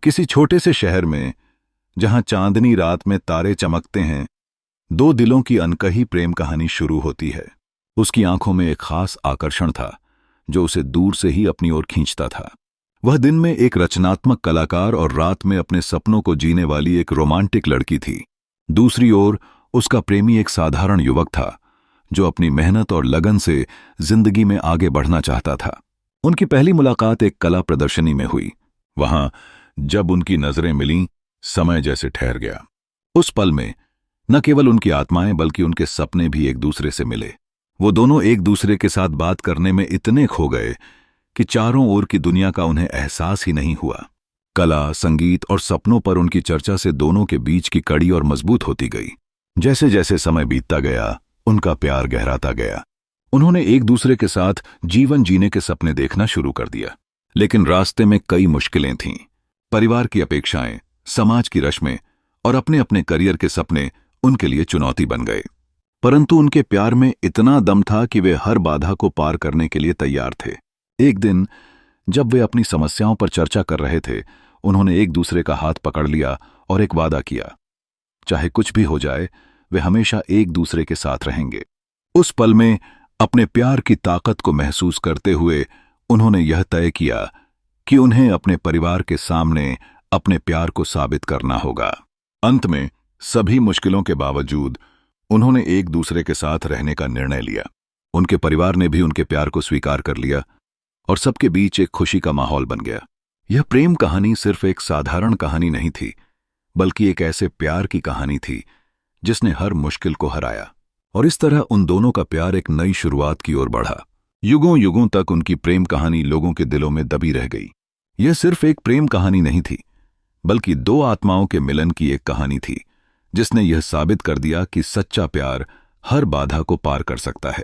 किसी छोटे से शहर में, जहां चांदनी रात में तारे चमकते हैं, दो दिलों की अनकही प्रेम कहानी शुरू होती है। उसकी आंखों में एक खास आकर्षण था जो उसे दूर से ही अपनी ओर खींचता था। वह दिन में एक रचनात्मक कलाकार और रात में अपने सपनों को जीने वाली एक रोमांटिक लड़की थी। दूसरी ओर उसका प्रेमी एक साधारण युवक था जो अपनी मेहनत और लगन से जिंदगी में आगे बढ़ना चाहता था। उनकी पहली मुलाकात एक कला प्रदर्शनी में हुई। वहां जब उनकी नजरें मिलीं, समय जैसे ठहर गया। उस पल में न केवल उनकी आत्माएं बल्कि उनके सपने भी एक दूसरे से मिले। वो दोनों एक दूसरे के साथ बात करने में इतने खो गए कि चारों ओर की दुनिया का उन्हें एहसास ही नहीं हुआ। कला, संगीत और सपनों पर उनकी चर्चा से दोनों के बीच की कड़ी और मजबूत होती गई। जैसे जैसे समय बीतता गया, उनका प्यार गहराता गया। उन्होंने एक दूसरे के साथ जीवन जीने के सपने देखना शुरू कर दिया। लेकिन रास्ते में कई मुश्किलें थीं। परिवार की अपेक्षाएं, समाज की रस्में और अपने अपने करियर के सपने उनके लिए चुनौती बन गए। परंतु उनके प्यार में इतना दम था कि वे हर बाधा को पार करने के लिए तैयार थे। एक दिन जब वे अपनी समस्याओं पर चर्चा कर रहे थे, उन्होंने एक दूसरे का हाथ पकड़ लिया और एक वादा किया, चाहे कुछ भी हो जाए, वे हमेशा एक दूसरे के साथ रहेंगे। उस पल में अपने प्यार की ताकत को महसूस करते हुए उन्होंने यह तय किया कि उन्हें अपने परिवार के सामने अपने प्यार को साबित करना होगा। अंत में सभी मुश्किलों के बावजूद उन्होंने एक दूसरे के साथ रहने का निर्णय लिया। उनके परिवार ने भी उनके प्यार को स्वीकार कर लिया और सबके बीच एक खुशी का माहौल बन गया। यह प्रेम कहानी सिर्फ एक साधारण कहानी नहीं थी, बल्कि एक ऐसे प्यार की कहानी थी जिसने हर मुश्किल को हराया। और इस तरह उन दोनों का प्यार एक नई शुरुआत की ओर बढ़ा। युगों युगों तक उनकी प्रेम कहानी लोगों के दिलों में दबी रह गई। यह सिर्फ एक प्रेम कहानी नहीं थी, बल्कि दो आत्माओं के मिलन की एक कहानी थी जिसने यह साबित कर दिया कि सच्चा प्यार हर बाधा को पार कर सकता है।